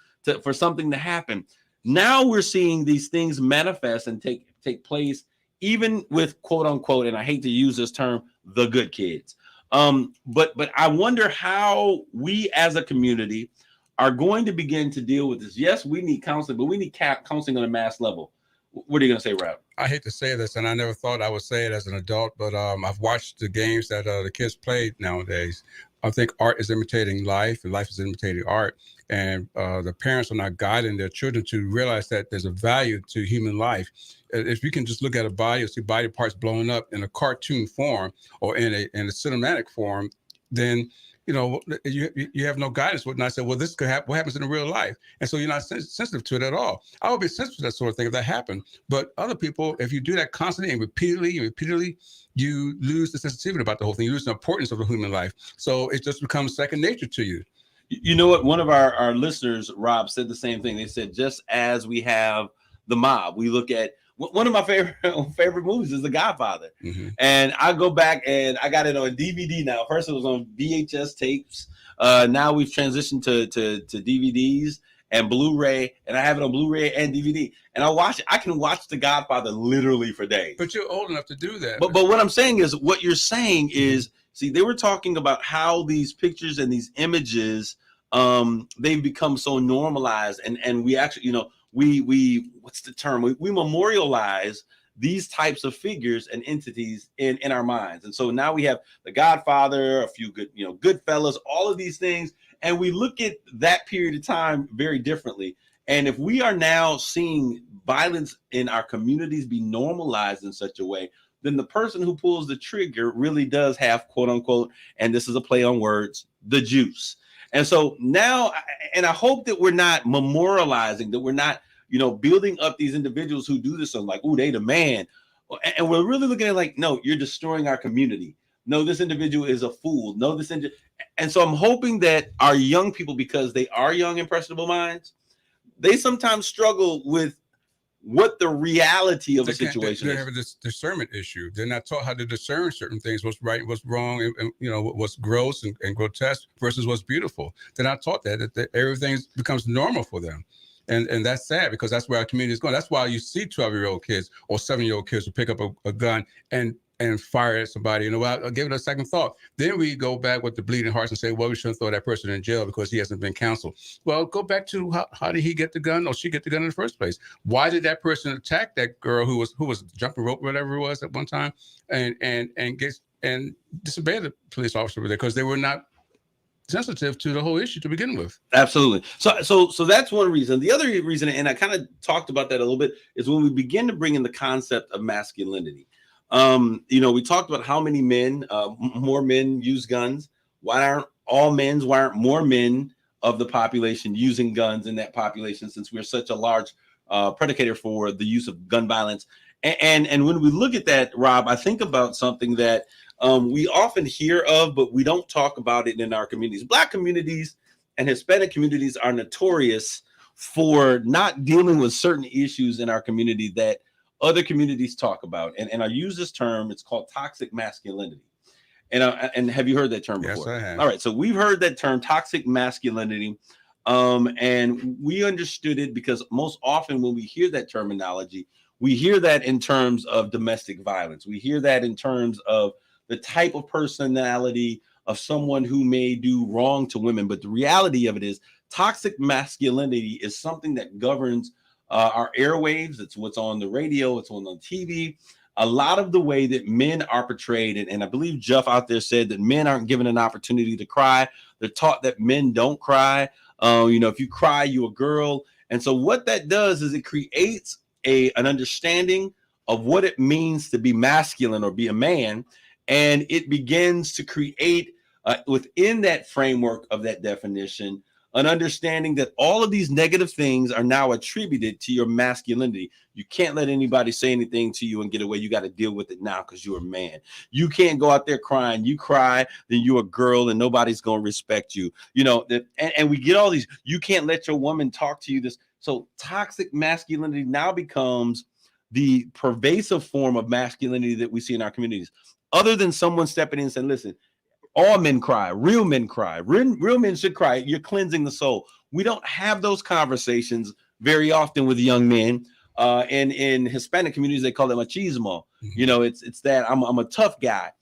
for something to happen. Now we're seeing these things manifest and take place, even with, quote unquote, and I hate to use this term, the good kids. But I wonder how we as a community are going to begin to deal with this. Yes, we need counseling, but we need counseling on a mass level. What are you going to say, Rob? I hate to say this, and I never thought I would say it as an adult, but I've watched the games that the kids play nowadays. I think art is imitating life, and life is imitating art. And the parents are not guiding their children to realize that there's a value to human life. If you can just look at a body or see body parts blowing up in a cartoon form or in a cinematic form, then you have no guidance. And I said, well, this could happen. What happens in real life? And so you're not sensitive to it at all. I would be sensitive to that sort of thing if that happened. But other people, if you do that constantly and repeatedly, you lose the sensitivity about the whole thing. You lose the importance of the human life. So it just becomes second nature to you. You know what? One of our listeners, Rob, said the same thing. They said, just as we have the mob, we look at one of my favorite movies is The Godfather. Mm-hmm. And I go back and I got it on DVD now. First it was on VHS tapes. Now we've transitioned to DVDs and Blu-ray, and I have it on Blu-ray and DVD. And I can watch The Godfather literally for days. But you're old enough to do that. But what I'm saying is, what you're saying is, see, they were talking about how these pictures and these images, they've become so normalized, and we actually, we what's the term? We memorialize these types of figures and entities in our minds. And so now we have The Godfather, a few good, Goodfellas, all of these things. And we look at that period of time very differently. And if we are now seeing violence in our communities be normalized in such a way, then the person who pulls the trigger really does have, quote unquote, and this is a play on words, the juice. And so now, and I hope that we're not memorializing, that we're not, building up these individuals who do this and like, oh, they the man. And we're really looking at like, no, you're destroying our community. No, this individual is a fool. No, and so I'm hoping that our young people, because they are young, impressionable minds, they sometimes struggle with what the reality of a situation is. They have a discernment issue. They're not taught how to discern certain things, what's right, what's wrong, and what's gross and grotesque versus what's beautiful. They're not taught that everything becomes normal for them. And that's sad, because that's where our community is going. That's why you see 12-year-old kids or 7-year-old kids who pick up a gun and fire at somebody. I'll give it a second thought. Then we go back with the bleeding hearts and say, well, we shouldn't throw that person in jail because he hasn't been counseled. Well, go back to how did he get the gun or she get the gun in the first place? Why did that person attack that girl who was jumping rope, whatever it was at one time, and disobey the police officer there because they were not sensitive to the whole issue to begin with. Absolutely. So that's one reason. The other reason, and I kind of talked about that a little bit, is when we begin to bring in the concept of masculinity. We talked about how many more men use guns. Why aren't more men of the population using guns in that population, since we're such a large predicator for the use of gun violence? And when we look at that, Rob, I think about something that we often hear of, but we don't talk about it in our communities. Black communities and Hispanic communities are notorious for not dealing with certain issues in our community that other communities talk about. And I use this term, it's called toxic masculinity. And have you heard that term before? Yes, I have. All right. So we've heard that term, toxic masculinity. And we understood it because most often when we hear that terminology, we hear that in terms of domestic violence. We hear that in terms of the type of personality of someone who may do wrong to women. But the reality of it is toxic masculinity is something that governs our airwaves. It's what's on the radio. It's on TV. A lot of the way that men are portrayed, and I believe Jeff out there said that men aren't given an opportunity to cry. They're taught that men don't cry. If you cry, you're a girl. And so what that does is it creates an understanding of what it means to be masculine or be a man. And it begins to create within that framework of that definition, an understanding that all of these negative things are now attributed to your masculinity. You can't let anybody say anything to you and get away. You got to deal with it now because you're a man. You can't go out there crying. You cry, then you're a girl and nobody's going to respect you. And we get all these, you can't let your woman talk to you this. So toxic masculinity now becomes the pervasive form of masculinity that we see in our communities. Other than someone stepping in and saying, listen, all men cry, real men cry, real men should cry. You're cleansing the soul. We don't have those conversations very often with young men. And in Hispanic communities, they call it machismo. It's that I'm a tough guy.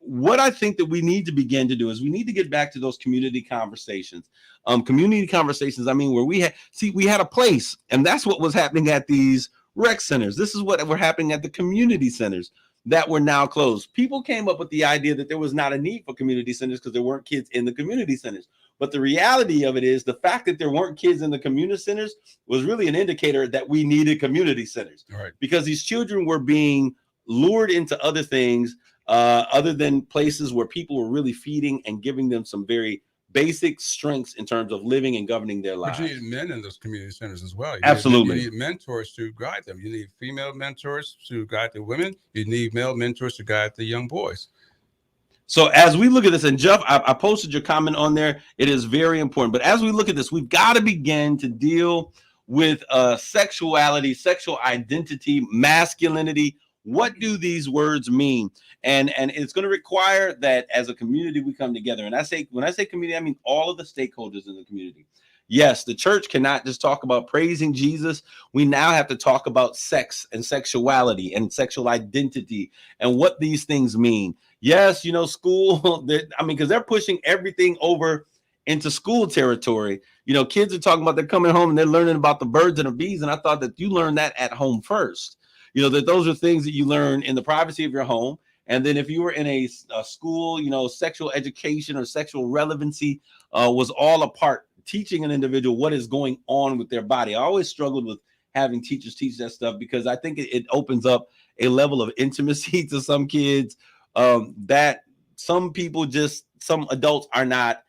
What I think that we need to begin to do is we need to get back to those community conversations. I mean, where we had a place, and that's what was happening at these rec centers. This is what were happening at the community centers that were now closed. People came up with the idea that there was not a need for community centers because there weren't kids in the community centers. But the reality of it is the fact that there weren't kids in the community centers was really an indicator that we needed community centers. Right. Because these children were being lured into other things. other than places where people were really feeding and giving them some very basic strengths in terms of living and governing their lives. But you need men in those community centers as well. Absolutely. You need mentors to guide them. You need female mentors to guide the women. You need male mentors to guide the young boys. So as we look at this, and Jeff, I posted your comment on there. It is very important. But as we look at this, we've got to begin to deal with sexuality, sexual identity, masculinity. What do these words mean? And it's going to require that as a community we come together. And when I say community, I mean all of the stakeholders in the community. Yes, the church cannot just talk about praising Jesus. We now have to talk about sex and sexuality and sexual identity and what these things mean. Yes, school, because they're pushing everything over into school territory. Kids are talking about they're coming home and they're learning about the birds and the bees. And I thought that you learned that at home first. That those are things that you learn in the privacy of your home. And then if you were in a school, sexual education or sexual relevancy was all a part, teaching an individual what is going on with their body. I always struggled with having teachers teach that stuff because I think it opens up a level of intimacy to some kids that some adults are not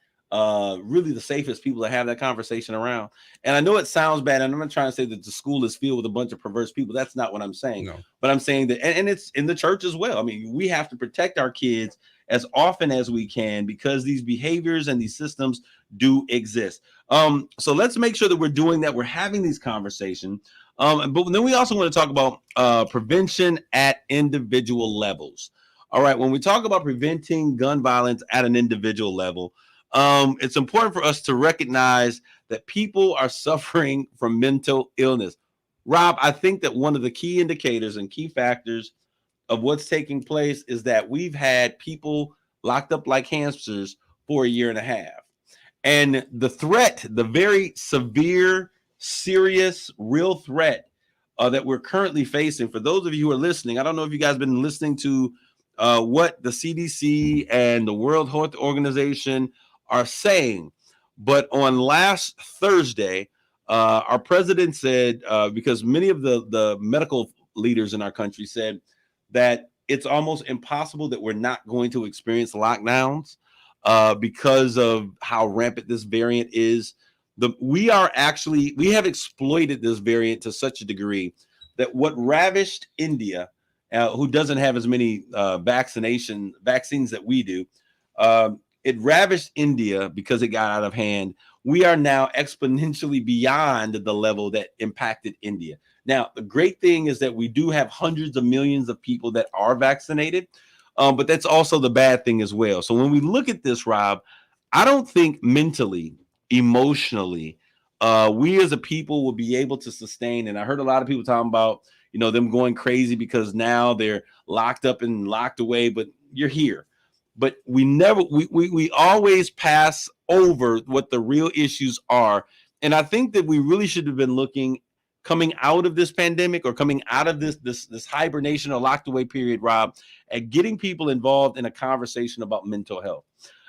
really the safest people to have that conversation around. And I know it sounds bad, and I'm not trying to say that the school is filled with a bunch of perverse people. That's not what I'm saying. No. But I'm saying that, and it's in the church as well. I mean, we have to protect our kids as often as we can because these behaviors and these systems do exist. So let's make sure that we're doing that. We're having these conversations. But then we also want to talk about prevention at individual levels. All right. When we talk about preventing gun violence at an individual level, it's important for us to recognize that people are suffering from mental illness. Rob, I think that one of the key indicators and key factors of what's taking place is that we've had people locked up like hamsters for a year and a half. And the threat, the very severe, serious, real threat that we're currently facing, for those of you who are listening, I don't know if you guys have been listening to what the CDC and the World Health Organization are saying. But on last Thursday, our president said, because many of the medical leaders in our country said that it's almost impossible that we're not going to experience lockdowns because of how rampant this variant is. We have exploited this variant to such a degree that what ravished India, who doesn't have as many vaccines that we do, it ravished India because it got out of hand. We are now exponentially beyond the level that impacted India. Now, the great thing is that we do have hundreds of millions of people that are vaccinated, but that's also the bad thing as well. So when we look at this, Rob, I don't think mentally, emotionally, we as a people will be able to sustain. And I heard a lot of people talking about, them going crazy because now they're locked up and locked away, but you're here. But we always pass over what the real issues are. And I think that we really should have been looking coming out of this pandemic or coming out of this hibernation or locked away period, Rob, at getting people involved in a conversation about mental health.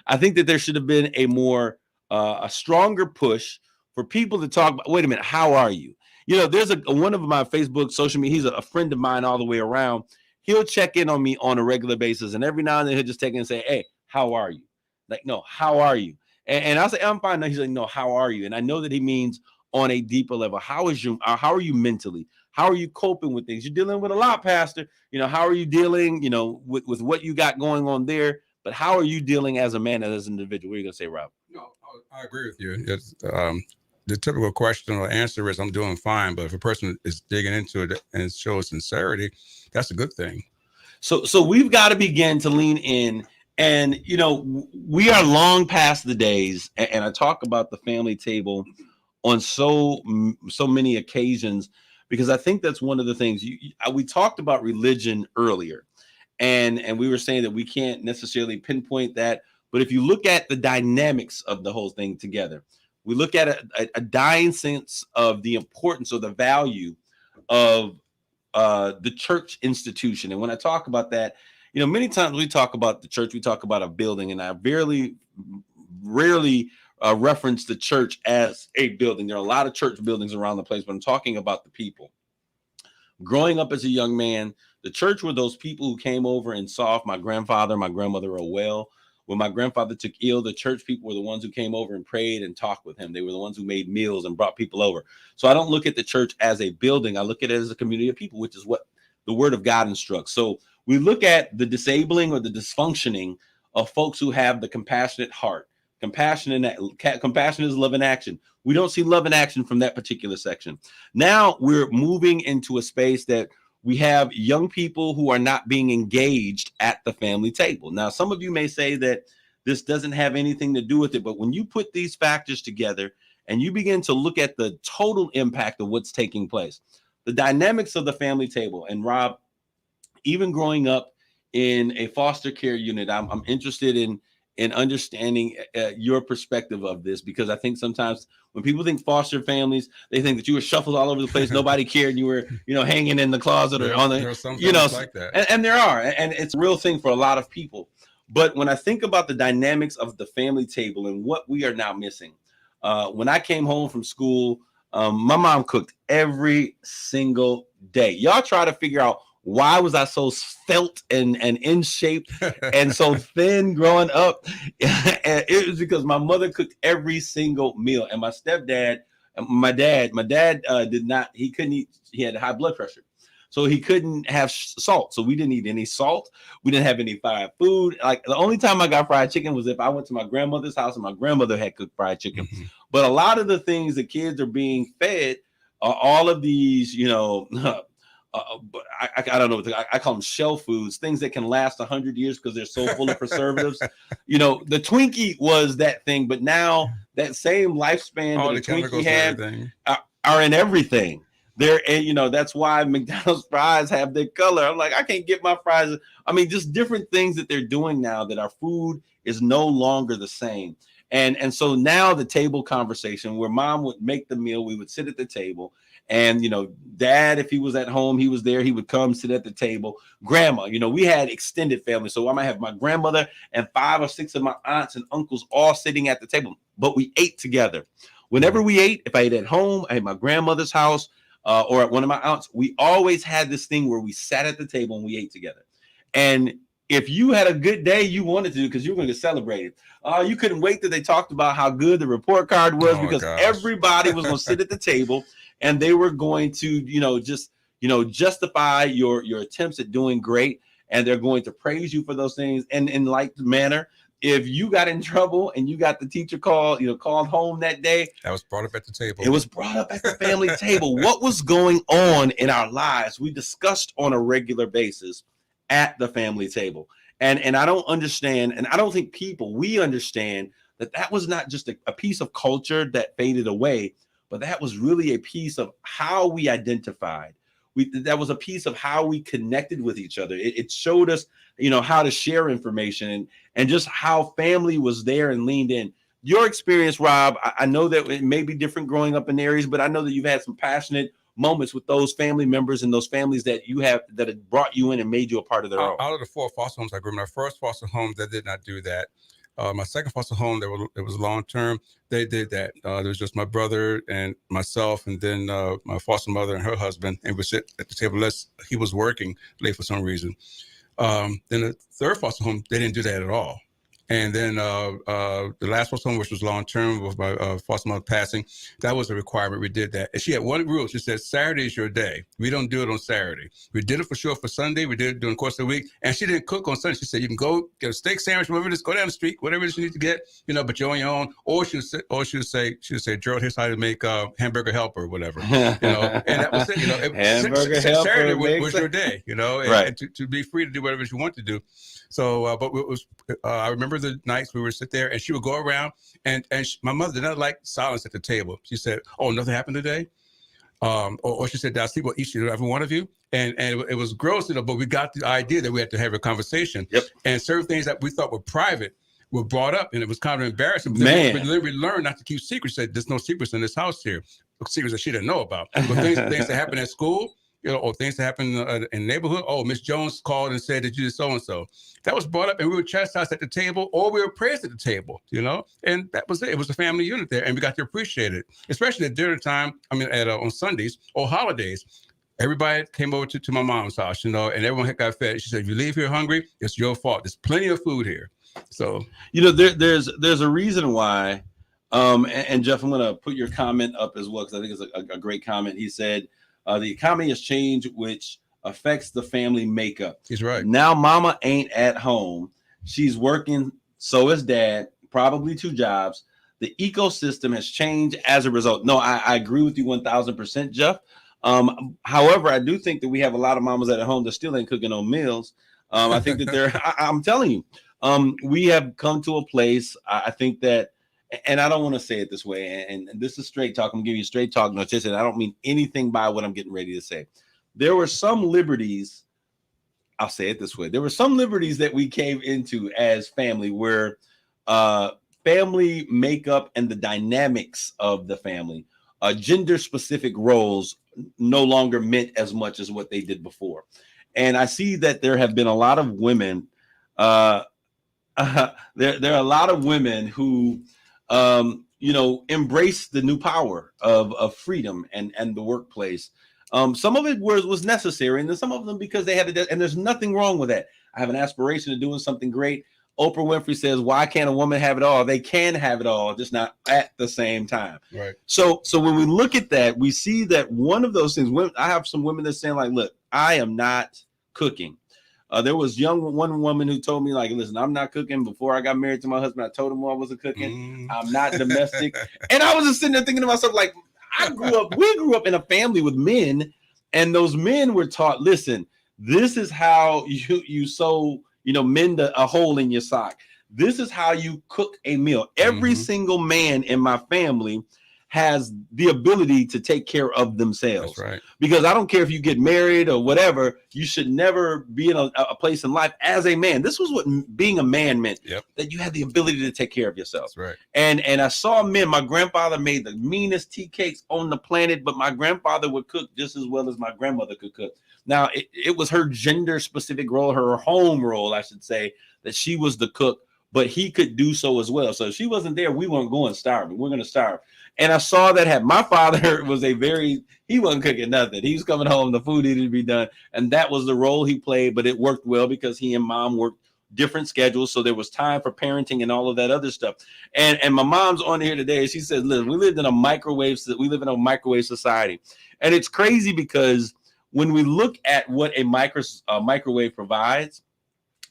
I think that there should have been a stronger push for people to talk about, wait a minute, how are you? There's one of my Facebook social media, he's a friend of mine all the way around. He'll check in on me on a regular basis. And every now and then he'll just take in and say, hey, how are you? Like, no, how are you? And I'll say, I'm fine. He's like, no, how are you? And I know that he means on a deeper level. How are you mentally? How are you coping with things? You're dealing with a lot, Pastor. How are you dealing, with what you got going on there? But how are you dealing as a man and as an individual? What are you going to say, Rob? No, I agree with you. It's, the typical question or answer is I'm doing fine. But if a person is digging into it and shows sincerity, that's a good thing. So we've got to begin to lean in. And, we are long past the days. And I talk about the family table on so many occasions, because I think that's one of the things we talked about religion earlier. And we were saying that we can't necessarily pinpoint that. But if you look at the dynamics of the whole thing together, we look at a dying sense of the importance or the value of the church institution. And when I talk about that, many times we talk about the church, we talk about a building, and I rarely reference the church as a building. There are a lot of church buildings around the place, but I'm talking about the people. growing up as a young man, the church were those people who came over and saw if my grandfather, my grandmother are well. When my grandfather took ill, the church people were the ones who came over and prayed and talked with him. They were the ones who made meals and brought people over. So I don't look at the church as a building. I look at it as a community of people, which is what the word of God instructs. So we look at the disabling or the dysfunctioning of folks who have the compassionate heart. Compassion is love in action. We don't see love in action from that particular section. Now we're moving into a space that we have young people who are not being engaged at the family table. Now, some of you may say that this doesn't have anything to do with it, but when you put these factors together and you begin to look at the total impact of what's taking place, the dynamics of the family table, and Rob, even growing up in a foster care unit, I'm interested in understanding your perspective of this, because I think sometimes when people think foster families, they think that you were shuffled all over the place, nobody cared, and you were, hanging in the closet or on the, there are some families like that, and there are, and it's a real thing for a lot of people. But when I think about the dynamics of the family table and what we are now missing, when I came home from school, my mom cooked every single day. Y'all try to figure out, why was I so svelte and in shape and so thin growing up? And it was because my mother cooked every single meal. And my stepdad, my dad did not, he couldn't eat, he had high blood pressure. So he couldn't have salt. So we didn't eat any salt. We didn't have any fried food. Like the only time I got fried chicken was if I went to my grandmother's house and my grandmother had cooked fried chicken. Mm-hmm. But a lot of the things the kids are being fed are all of these, but I don't know. I call them shell foods, things that can last 100 years because they're so full of preservatives. The Twinkie was that thing, but now that same lifespan that the Twinkie had are in everything. They're, and that's why McDonald's fries have their color. I'm like, I can't get my fries. I mean, just different things that they're doing now that our food is no longer the same. And so now the table conversation where mom would make the meal, we would sit at the table. And, dad, if he was at home, he was there. He would come sit at the table. Grandma, we had extended family. So I might have my grandmother and 5 or 6 of my aunts and uncles all sitting at the table. But we ate together. Whenever we ate, if I ate at home, I had my grandmother's house or at one of my aunts, we always had this thing where we sat at the table and we ate together. And if you had a good day, you wanted to, because you were going to celebrate it. You couldn't wait till they talked about how good the report card was, because everybody was going to sit at the table. And they were going to, justify your attempts at doing great. And they're going to praise you for those things. And in like manner, if you got in trouble and you got the teacher called home that day, that was brought up at the table. It was brought up at the family table. What was going on in our lives, we discussed on a regular basis at the family table. And I don't understand, and I don't think we understand that was not just a piece of culture that faded away, but that was really a piece of how we identified. That was a piece of how we connected with each other. It showed us, how to share information and just how family was there and leaned in. Your experience, Rob, I know that it may be different growing up in areas, but I know that you've had some passionate moments with those family members and those families that had brought you in and made you a part of their own. Out of the 4 foster homes I grew up in, my first foster home that did not do that. My second foster home, it was long-term. They did that. There was just my brother and myself, and then my foster mother and her husband, and we sit at the table unless he was working late for some reason. Then the third foster home, they didn't do that at all. And then the last foster home, which was long-term, with my foster mother passing, that was a requirement. We did that. And she had one rule. She said, Saturday is your day. We don't do it on Saturday. We did it for sure for Sunday. We did it during the course of the week. And she didn't cook on Sunday. She said, you can go get a steak sandwich, whatever it is, go down the street, whatever it is you need to get, but you're on your own. Or she would say, Gerald, here's how to make hamburger helper or whatever. And that was it. Hamburger helper. Saturday was your day, right. and to be free to do whatever you want to do. So, but it was, I remember the nights we would sit there and she would go around and my mother did not like silence at the table. She said, oh, nothing happened today. Or she said, did I sleep with each and every one of you? And it was gross, but we got the idea that we had to have a conversation. Yep. And certain things that we thought were private were brought up, and it was kind of embarrassing. But Man. we learned not to keep secrets. Said, there's no secrets in this house here. Secrets that she didn't know about. But things that happen at school, or things that happen in the neighborhood. Oh, Miss Jones called and said that you did so-and-so. That was brought up, and we were chastised at the table, or we were praised at the table, and that was it. It was a family unit there, and we got to appreciate it, especially at dinner time. I mean, on Sundays or holidays. Everybody came over to my mom's house, and everyone had got fed. She said, if you leave here hungry, it's your fault. There's plenty of food here. So, there's a reason why. And Jeff, I'm going to put your comment up as well, because I think it's a great comment. He said, the economy has changed, which affects the family makeup. He's right. Now, mama ain't at home. She's working. So is dad, probably 2 jobs. The ecosystem has changed as a result. No, I agree with you 1000%, Jeff. However, I do think that we have a lot of mamas at home that still ain't cooking no meals. I think that I'm telling you, we have come to a place. I think that, and I don't want to say it this way, and this is straight talk. I'm giving you straight talk. No, just I don't mean anything by what I'm getting ready to say. There were some liberties. I'll say it this way. There were some liberties that we came into as family where family makeup and the dynamics of the family, gender specific roles no longer meant as much as what they did before. And I see that there have been a lot of women. There are a lot of women who, embrace the new power of freedom and the workplace. Some of it was necessary, and then some of them because they had to, and there's nothing wrong with that. I have an aspiration of doing something great. Oprah Winfrey says, why can't a woman have it all? They can have it all, just not at the same time. Right. So when we look at that, we see that one of those things, I have some women that saying like, look, I am not cooking. There was one woman who told me like, listen, I'm not cooking. Before I got married to my husband, I told him I wasn't cooking. I'm not domestic. And I was just sitting there thinking to myself, like, we grew up in a family with men, and those men were taught, listen, this is how you sew, mend a hole in your sock. This is how you cook a meal. Every single man in my family has the ability to take care of themselves. That's right. Because I don't care if you get married or whatever, you should never be in a place in life as a man. This was what being a man meant, that you had the ability to take care of yourself. That's right. And I saw men, my grandfather made the meanest tea cakes on the planet, but my grandfather would cook just as well as my grandmother could cook. Now, it was her gender specific role, her home role, I should say, that she was the cook, but he could do so as well. So if she wasn't there, we weren't going starving. We're going to starve. And I saw that my father was he wasn't cooking nothing. He was coming home, the food needed to be done. And that was the role he played, but it worked well because he and mom worked different schedules. So there was time for parenting and all of that other stuff. And my mom's on here today. She says, listen, we live in a microwave society. And it's crazy because when we look at what a microwave provides,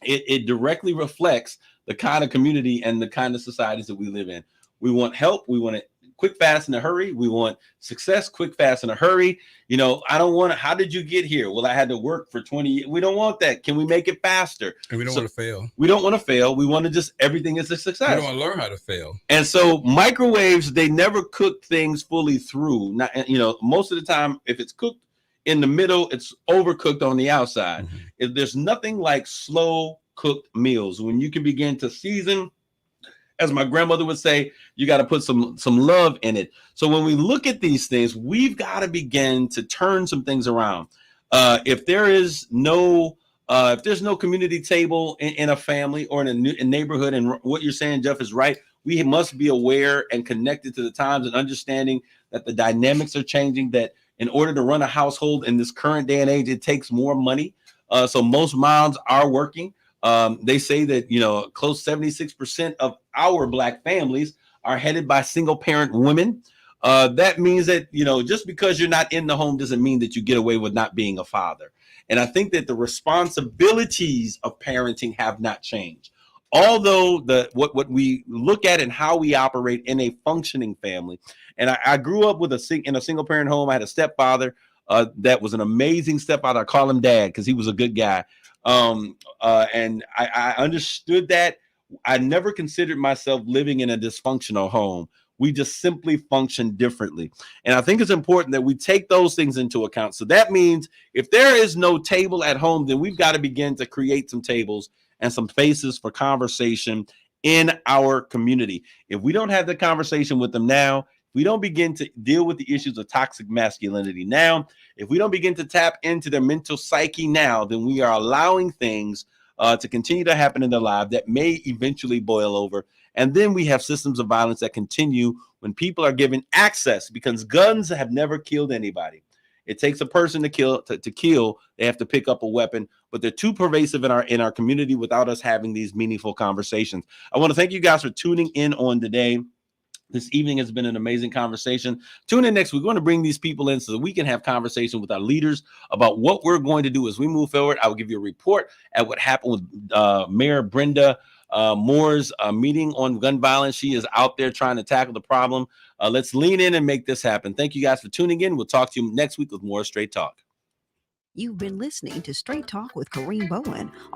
it directly reflects the kind of community and the kind of societies that we live in. We want help. We want it quick, fast, in a hurry. We want success, quick, fast, in a hurry. I don't want to, how did you get here? Well, I had to work for 20 years. We don't want that. Can we make it faster? And we don't want to fail. We don't want to fail. We want to just, everything is a success. We don't want to learn how to fail. And so microwaves, they never cook things fully through. Not, most of the time, if it's cooked in the middle, it's overcooked on the outside. If there's nothing like slow cooked meals, when you can begin to season, as my grandmother would say, you got to put some love in it. So when we look at these things, we've got to begin to turn some things around. If there's no community table in a family or in a neighborhood, and what you're saying, Jeff, is right. We must be aware and connected to the times and understanding that the dynamics are changing, that in order to run a household in this current day and age, it takes more money. So most moms are working. They say that, close 76% of our Black families are headed by single parent women. That means that, just because you're not in the home doesn't mean that you get away with not being a father. And I think that the responsibilities of parenting have not changed. Although what we look at and how we operate in a functioning family. And I grew up in a single parent home. I had a stepfather that was an amazing stepfather. I call him Dad because he was a good guy. And I understood that. I never considered myself living in a dysfunctional home. We just simply function differently. And I think it's important that we take those things into account. So that means if there is no table at home, then we've got to begin to create some tables and some spaces for conversation in our community. If we don't have the conversation with them now, if we don't begin to deal with the issues of toxic masculinity now, if we don't begin to tap into their mental psyche now, then we are allowing things to continue to happen in their lives that may eventually boil over. And then we have systems of violence that continue when people are given access, because guns have never killed anybody. It takes a person to kill. They have to pick up a weapon, but they're too pervasive in our community without us having these meaningful conversations. I want to thank you guys for tuning in on today. This evening has been an amazing conversation. Tune in next week. We're going to bring these people in so that we can have conversation with our leaders about what we're going to do as we move forward. I will give you a report at what happened with Mayor Brenda Moore's meeting on gun violence. She is out there trying to tackle the problem. Let's lean in and make this happen. Thank you guys for tuning in. We'll talk to you next week with more Straight Talk. You've been listening to Straight Talk with Kareem Bowen on